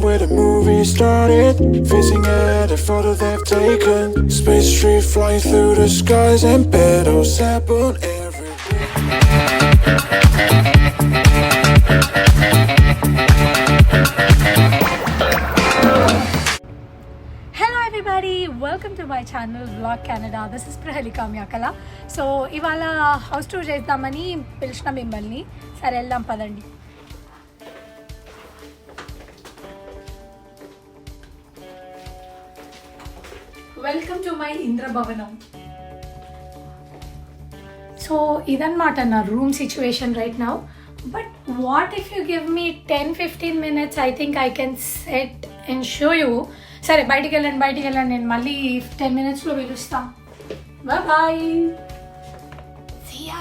where the movie started, facing every photo they've taken. Space tree flying through the skies and petals happen every day. Hello everybody, welcome to my channel Vlog Canada. This is Prahalika Myakala. So ఇవాళ house tour చేద్దామని పిలిచిన మిమ్మల్ని. సరే వెళ్దాం పదండి. Welcome to my Indra భవనం. సో ఇదన్నమాట నా room situation right now. But what if you give me 10-15 minutes, I think I can set and show you. సరే బయటికి వెళ్ళండి, నేను మళ్ళీ 10 minutesలో పిలుస్తాను. బాయ్. సియా.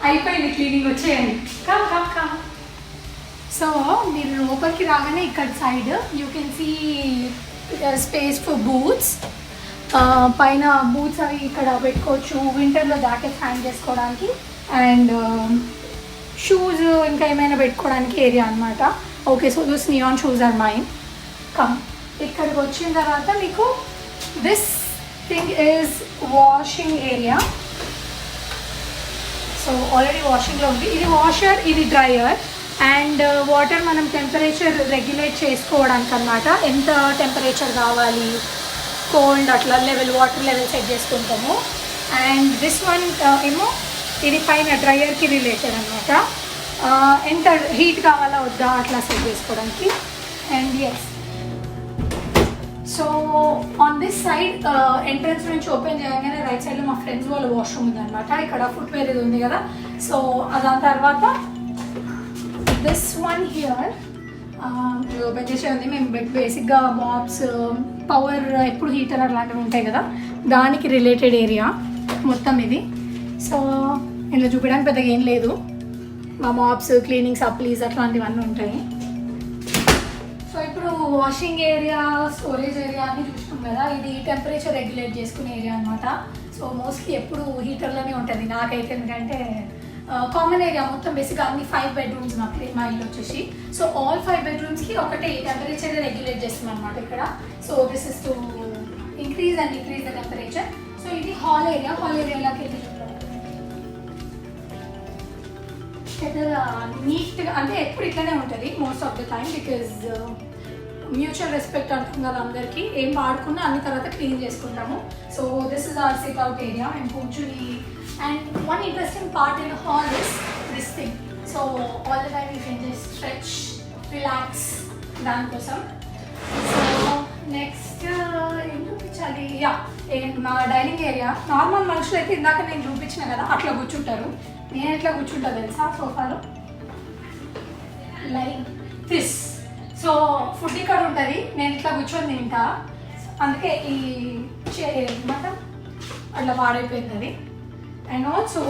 అయిపోయింది క్లీనింగ్, వచ్చేయండి. కమ్. సో మీరు లోపలికి రాగానే ఇక్కడ side you can see space for boots. పైన బూట్స్ అవి ఇక్కడ పెట్టుకోవచ్చు, వింటర్లో జాకెట్స్ హ్యాంగ్ చేసుకోవడానికి, అండ్ షూస్ ఇంకా ఏమైనా పెట్టుకోవడానికి ఏరియా అనమాట. Okay, so this neon shoes are mine. Come, ఇక్కడికి వచ్చిన తర్వాత మీకు this thing is washing area. So already వాషింగ్లో ఉంది. ఇది వాషర్, ఇది డ్రయర్. అండ్ వాటర్ మనం టెంపరేచర్ రెగ్యులేట్ చేసుకోవడానికి అనమాట. ఎంత టెంపరేచర్ కావాలి, కోల్డ్ అట్లా వాటర్ లెవెల్ సెట్ చేసుకుంటాము. అండ్ దిస్ వన్ ఏమో ఇది పైన డ్రయర్కి రిలేటెడ్ అనమాట. ఎంత హీట్ కావాలా వద్దా అట్లా సెట్ చేసుకోవడానికి. And yes, so on this side entrance నుంచి ఓపెన్ చేయగానే రైట్ సైడ్లో మా ఫ్రెండ్స్ వాళ్ళ వాష్రూమ్ ఉంది అనమాట. ఇక్కడ ఫుట్వేర్ ఇది ఉంది కదా. సో దాని తర్వాత దిస్ వన్ హియర్ ఓపెన్ చేసే ఉంది. మేము బేసిక్గా మాప్స్, పవర్ ఎప్పుడు హీటర్ అట్లాంటివి ఉంటాయి కదా, దానికి రిలేటెడ్ ఏరియా మొత్తం ఇది. సో ఇందులో చూపించడానికి పెద్దగా ఏం లేదు. మా మాప్స్, క్లీనింగ్ సప్లీస్ అట్లాంటివన్నీ ఉంటాయి. సో ఇప్పుడు వాషింగ్ ఏరియా, స్టోరేజ్ ఏరియా అని చూసుకున్నాం కదా. ఇది టెంపరేచర్ రెగ్యులేట్ చేసుకునే ఏరియా అనమాట. సో మోస్ట్లీ ఎప్పుడు హీటర్లోనే ఉంటుంది నాకైతే, ఎందుకంటే కామన్ ఏరియా మొత్తం. బేసిక్గా అన్ని 5 bedrooms మా ఇల్లు వచ్చేసి. సో ఆల్ 5 bedrooms ఒకటే టెంపరేచర్ రెగ్యులేట్ చేస్తాం అనమాట ఇక్కడ. So this is to increase and decrease the temperature. So ఇది హాల్ ఏరియా. హాల్ ఏరియాలోకి వెళ్ళి నీట్గా, అంటే ఎప్పుడు ఇట్లనే ఉంటుంది most of the time, because mutual respect అంటాం కదా అందరికీ. ఏం వాడుకున్నా అన్ని తర్వాత క్లీన్ చేసుకుంటాము. So this is our SIT out area. మేము కూర్చుని, and one interesting part in the hall is this thing. So all the time you can just stretch, relax, దానికోసం. సో నెక్స్ట్ ఏం చూపించాలి? మా డైనింగ్ ఏరియా. నార్మల్ మనుషులు అయితే ఇందాక నేను చూపించిన కదా అట్లా కూర్చుంటారు. నేను ఎట్లా కూర్చుంటా తెలుసా సోఫాలో? Like this. సో ఫుడ్ ఇక్కడ ఉంటుంది, నేను ఇట్లా కూర్చొని తింటా. అందుకే ఈ అనమాట అట్లా పాడైపోయింది అది. And also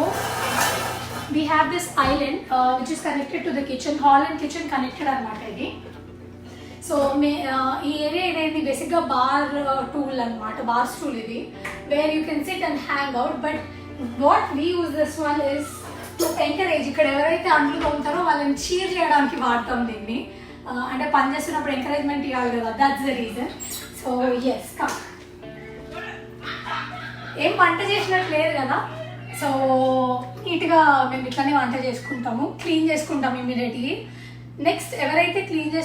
we have this island which is connected to the kitchen. Hall and kitchen connected అనమాట ఇది. సో ఈ ఏరియా అనేది బేసిక్గా బార్ టూల్ అనమాట, బార్ స్టూల్ ఇది, where you can SIT and hang out. But what we use this one is to encourage. ఇక్కడ ఎవరైతే అంట్లు ఉంటారో వాళ్ళని చీర్ చేయడానికి వాడతాం దీన్ని. అంటే పని చేస్తున్నప్పుడు ఎంకరేజ్మెంట్ ఇవ్వాలి కదా, that's the reason. So yes, come. ఏం వంట చేసినట్టు లేదు కదా. సో నీట్గా మేము ఇట్లానే వంట చేసుకుంటాము, క్లీన్ చేసుకుంటాము ఇమీడియట్లీ. నెక్స్ట్ ఎవరైతే క్లీన్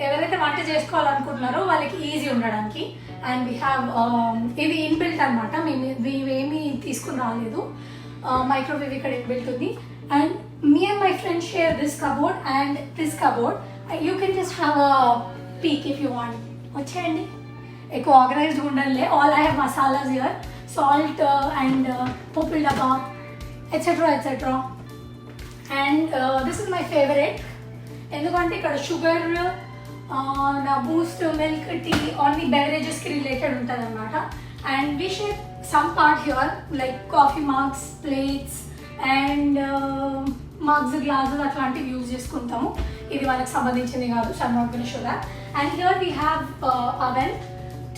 ఎవరైతే వంట చేసుకోవాలనుకుంటున్నారో వాళ్ళకి ఈజీ ఉండడానికి. అండ్ వీ హ్యావ్ ఇది ఇన్బిల్ట్ అనమాట. మేమేమీ తీసుకుని రాలేదు. మైక్రోవేవ్ ఇక్కడ ఇన్బిల్ట్ ఉంది. And me and my friends share this cupboard and this cupboard. You can just have a peak if you want. వచ్చేయండి, ఎక్కువ ఆర్గనైజ్డ్ ఉండాలి. All I have masalas here, salt and popul dabba, etc. And this is my favorite ఎందుకంటే ఇక్కడ sugar, నా Boost, milk, tea అన్ని బెవరేజెస్కి related ఉంటుంది అనమాట. And we share some part here like coffee mugs, plates and mugs, glasses అట్లాంటివి use చేసుకుంటాము. ఇది వాళ్ళకి సంబంధించింది కాదు, so I'm not gonna show that. And here we have oven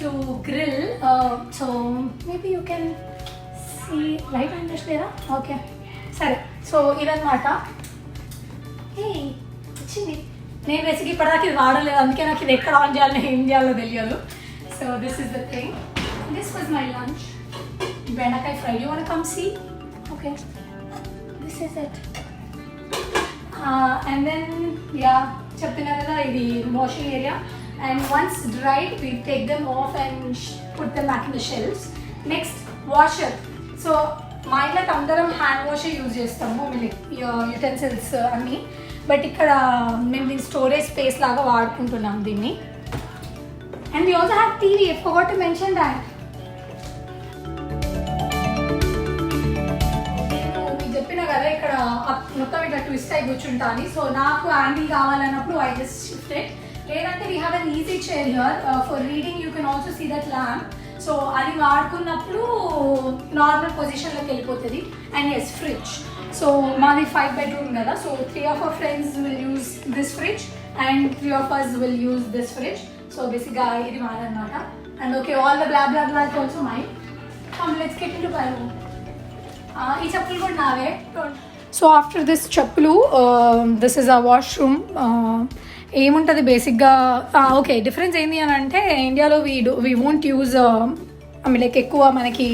to grill. So maybe you can see light on this there. Okay, సరే, so ఇదన్నమాట. వచ్చింది. నేను బేసిక్ ఇప్పటిదాకా ఇది వాడలేదు, అందుకే నాకు ఇది ఎక్కడ ఆన్ చేయాలో ఏం చేయాలో తెలియదు. So this is the thing. This was my lunch. బెండకాయ fry. You want come see? Okay, this is it. And then చెప్పినా కదా ఇది washing area. And once dried, we take them off and put them back in the shelves. Next, washer. So మా ఇంట్లో అందరం hand wash use చేస్తాము, utensils అన్నీ. But ఇక్కడ మేము దీని స్టోరేజ్ స్పేస్ లాగా వాడుకుంటున్నాం దీన్ని. And we also have TV. I forgot to mention that. నేను చెప్పిన కదా ఇక్కడ మొత్తం ఇట్లా ట్విస్ట్ అయి కూర్చుంటాను. సో నాకు యాంగిల్ కావాలన్నప్పుడు I just shift it. లేదంటే we have an easy chair here for reading. You can also see that lamp. So అది వాడుకున్నప్పుడు నార్మల్ పొజిషన్లోకి వెళ్ళిపోతుంది. And yes, fridge. సో మాది 5 bedroom కదా. So 3 of our friends will use this fridge and 3 of us will use this fridge. So బేసిక్గా ఇది మాదన్నమాట. And okay, all the blah blah blah also mine. Let's get into my room. ఈ చెప్పులు కూడా నావే. So after this చెప్పులు, this is a washroom. ఏముంటుంది బేసిక్గా, ఓకే, డిఫరెన్స్ ఏంటి అని అంటే ఇండియాలో వీ వోంట్ యూజ్ లైక్ ఎక్కువ మనకి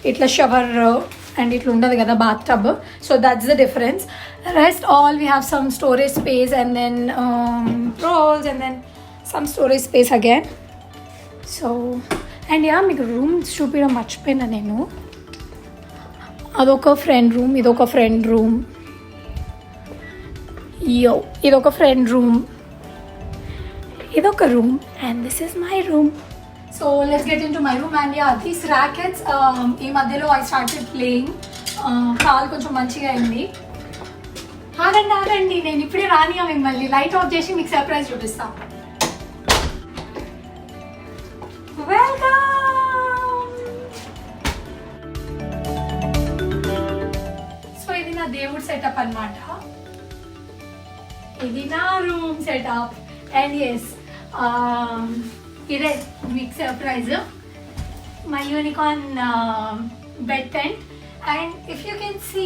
ఇట్లా షవర్ అండ్ ఇట్లా ఉండదు కదా bath tub. So that's the difference. Rest all we have some storage space and then rolls and then some storage space again. So and మీకు రూమ్ చూపించడం మర్చిపోయినా నేను. అదొక ఫ్రెండ్ రూమ్, ఇదొక ఫ్రెండ్ రూమ్, ఇదొక ఫ్రెండ్ రూమ్, ఇదొక room, and this is my room. So let's get into my room. And these rackets ఈ మధ్యలో ఐ స్టార్టెడ్ ప్లేయింగ్. కాల్ కొంచెం మంచిగా అయింది. ఆగండి, నేను ఇప్పుడే రానియా మిమ్మల్ని. లైట్ ఆఫ్ చేసి మీకు సర్ప్రైజ్ చూపిస్తాను. వెల్కమ్. సో ఇది నా దేవుడు సెటప్ అన్నమాట. ఇది నా రూమ్ సెటప్. అండ్ ఎస్, ఇదే మీకు surprise, my unicorn bed tent. And if you can see,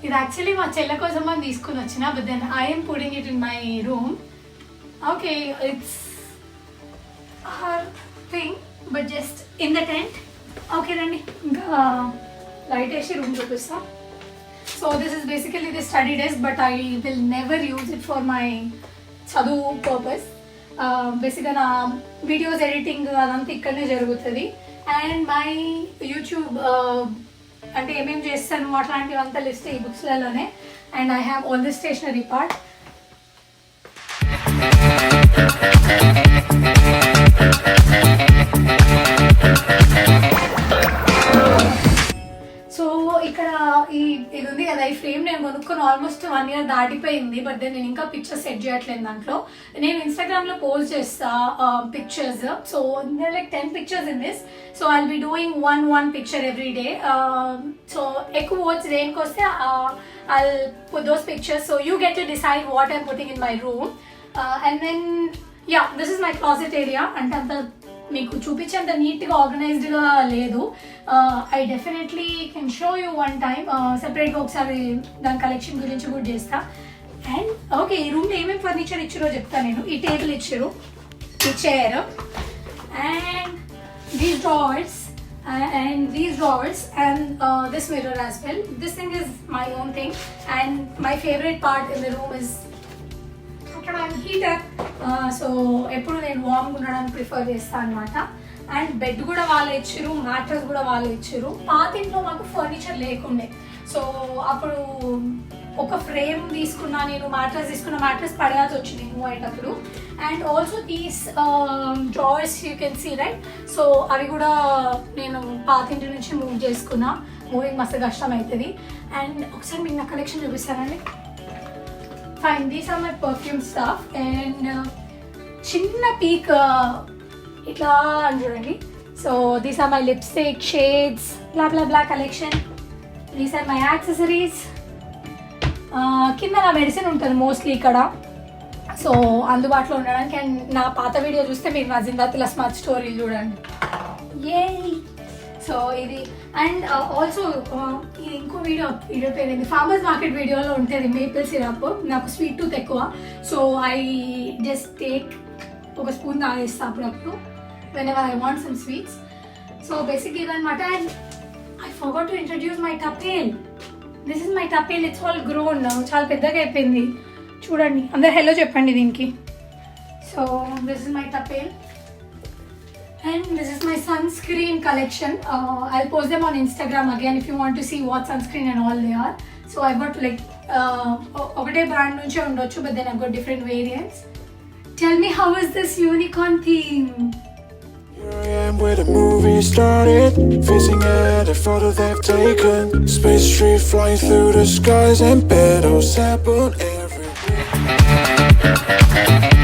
ఇది యాక్చువల్లీ మా చెల్ల కోసం అని తీసుకుని వచ్చిన, but then I'm putting it in my room. Okay, it's her thing but just in the tent. Okay రండి, ఇంకా లైట్ వేసి రూమ్ చూపిస్తాం. So this is basically the study desk, but I will never use it for my చదువు purpose. Basically నా videos editing అదంతా ఇక్కడనే జరుగుతుంది. And my YouTube అంటే ఏమేమి చేస్తాను అట్లాంటివి అంతా లిస్ట్ ఈ బుక్స్లలోనే. And I have all the stationery part. So ఇక్కడ ఇది ఉంది కదా, ఈ ఫ్రేమ్ నేను కొనుక్కొని ఆల్మోస్ట్ 1 year దాటిపోయింది. బట్ దెన్ నేను ఇంకా పిక్చర్స్ సెట్ చేయట్లేదు దాంట్లో. నేను ఇన్స్టాగ్రామ్లో పోస్ట్ చేస్తా pictures. So like 10 pictures in this. So I will be doing one picture every day. So ఎక్కువ వర్డ్స్ దేనికి వస్తే I will put those pictures. So you get to decide what I'm putting in my room. And then this is my closet area. అంటే అంత మీకు చూపించేంత నీట్గా ఆర్గనైజ్డ్గా లేదు. I definitely can show you one time సెపరేట్గా ఒకసారి దాని కలెక్షన్ గురించి కూడా చేస్తా. అండ్ ఓకే, ఈ రూమ్లో ఏమేమి ఫర్నిచర్ ఇచ్చారో చెప్తాను నేను. ఈ టేబుల్ ఇచ్చారు, ఈ chair, and these drawers and these drawers and this mirror as well. This thing is my own thing, and my favorite part in the room is heater. So ఎప్పుడు నేను వార్మ్గా ఉండడానికి ప్రిఫర్ చేస్తాను అనమాట. అండ్ బెడ్ కూడా వాళ్ళే ఇచ్చారు, mattress కూడా వాళ్ళే ఇచ్చారు. పాత ఇంట్లో మాకు ఫర్నిచర్ లేకుండే. సో అప్పుడు ఒక ఫ్రేమ్ తీసుకున్నా నేను, మ్యాట్రస్ తీసుకున్న, మ్యాట్రస్ పడేయాల్సి వచ్చింది మూవ్ అయ్యేటప్పుడు. And also these drawers you can see right. So అవి కూడా నేను పాత ఇంటి నుంచి మూవ్ చేసుకున్నా. మూవింగ్ మస్తు కష్టం అవుతుంది. అండ్ ఒకసారి మీకు నా కలెక్షన్ చూపిస్తానండి. Fine, these are my perfume stuff. And చిన్న పీక్ ఇట్లా అని చూడండి. So these are my lipstick shades, blah blah blah collection. These are my accessories. కింద నా మెడిసిన్ ఉంటుంది మోస్ట్లీ ఇక్కడ, సో అందుబాటులో ఉండడానికి. అండ్ నా పాత వీడియో చూస్తే మీరు నా జిందాతిల స్మార్ట్ స్టోరీలు చూడండి. ఏ సో ఇది అండ్ ఆల్సో ఇది ఇంకో వీడియో పేరు ఏంది, ఫార్మర్స్ మార్కెట్ వీడియోలో ఉంటుంది మేపుల్ సిరప్. నాకు స్వీట్ టూత్ ఎక్కువ, సో ఐ జస్ట్ టేక్ ఒక స్పూన్ తాగేస్తా అప్పుడప్పుడు whenever I want some sweets. So basic ఇదనమాట. And I forgot to introduce my టపేల్. దిస్ ఇస్ మై టపేల్. ఇట్స్ ఆల్ గ్రోన్, చాలా పెద్దగా అయిపోయింది చూడండి. అందరు హెల్లో చెప్పండి దీనికి. సో దిస్ ఇస్ మై టపేల్. And this is my sunscreen collection. I'll post them on Instagram again if you want to see what sunscreen and all they are. So I've got like ఒకటే brand నుంచి ఉండొచ్చు, but then I've got different variants. Tell me, how is this unicorn theme? Here I am where the movie started, facing every photo they've taken. Space tree flying through the skies and petals happen every day.